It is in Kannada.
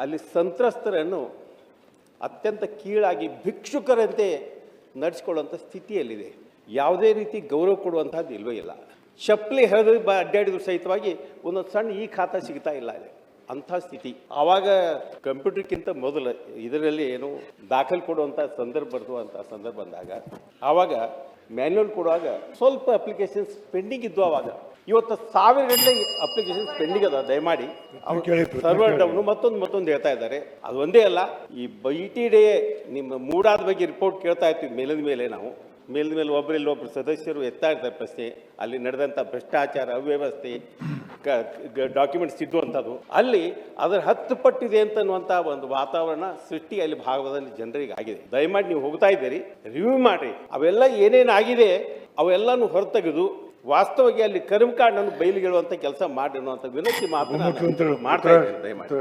ಅಲ್ಲಿ ಸಂತ್ರಸ್ತರನ್ನು ಅತ್ಯಂತ ಕೀಳಾಗಿ ಭಿಕ್ಷುಕರಂತೆ ನಡೆಸ್ಕೊಳ್ಳುವಂಥ ಸ್ಥಿತಿಯಲ್ಲಿದೆ. ಯಾವುದೇ ರೀತಿ ಗೌರವ ಕೊಡುವಂಥದ್ದು ಇಲ್ವೇ ಇಲ್ಲ. ಚಪ್ಪಲಿ ಹರಿದು ಅಡ್ಡಾಡಿದ್ರು ಸಹಿತವಾಗಿ ಒಂದೊಂದು ಸಣ್ಣ ಈ ಖಾತಾ ಸಿಗ್ತಾ ಇಲ್ಲ ಇದೆ ಅಂಥ ಸ್ಥಿತಿ. ಆವಾಗ ಕಂಪ್ಯೂಟರ್ಗಿಂತ ಮೊದಲು ಇದರಲ್ಲಿ ಏನು ದಾಖಲೆ ಕೊಡುವಂಥ ಸಂದರ್ಭ ಬರುವಂಥ ಸಂದರ್ಭ ಬಂದಾಗ ಆವಾಗ ಮ್ಯಾನ್ಯುವಲ್ ಕೊಡುವಾಗ ಸ್ವಲ್ಪ ಅಪ್ಲಿಕೇಶನ್ಸ್ ಪೆಂಡಿಂಗ್ ಇದ್ದು. ಆವಾಗ ಇವತ್ತು 1000 ಗಂಟೆ ಅಪ್ಲಿಕೇಶನ್ಸ್ ಪೆಂಡಿಂಗ್ ಅದ. ದಯಮಾಡಿ ಸರ್ವರ್ ಡೌನು ಮತ್ತೊಂದು ಹೇಳ್ತಾ ಇದ್ದಾರೆ. ಅದು ಒಂದೇ ಅಲ್ಲ, ಈ BTD ನಿಮ್ಮ ಮೂಡಾದ ಬಗ್ಗೆ ರಿಪೋರ್ಟ್ ಕೇಳ್ತಾ ಇರ್ತೀವಿ ಮೇಲಿನ ಮೇಲೆ. ನಾವು ಮೇಲಿನ ಮೇಲೆ ಒಬ್ಬರು ಸದಸ್ಯರು ಎತ್ತಾ ಇರ್ತಾರೆ ಪ್ರಶ್ನೆ. ಅಲ್ಲಿ ನಡೆದಂಥ ಭ್ರಷ್ಟಾಚಾರ, ಅವ್ಯವಸ್ಥೆ, ಡಾಕ್ಯುಮೆಂಟ್ಸ್ ಇದ್ದುವಂಥದ್ದು ಅಲ್ಲಿ ಅದರ 10 ಪಟ್ಟಿದೆ ಅಂತನ್ನುವಂಥ ಒಂದು ವಾತಾವರಣ ಸೃಷ್ಟಿ ಅಲ್ಲಿ ಭಾಗದಲ್ಲಿ ಜನರಿಗೆ ಆಗಿದೆ. ದಯಮಾಡಿ ನೀವು ಹೋಗ್ತಾ ಇದ್ದೀರಿ, ರಿವ್ಯೂ ಮಾಡಿರಿ. ಅವೆಲ್ಲ ಏನೇನಾಗಿದೆ ಅವೆಲ್ಲನೂ ಹೊರತೆಗೆದು ವಾಸ್ತವವಾಗಿ ಅಲ್ಲಿ ಕರ್ಮಕಾಂಡನ್ನು ಬಯಲಿಗೆಳುವಂಥ ಕೆಲಸ ಮಾಡಿ ಅನ್ನುವಂಥ ವಿನಂತಿ ಮಾತ್ರ ಮಾಡ್ತಾ ಇದ್ದೀನಿ. ದಯಮಾಡಿ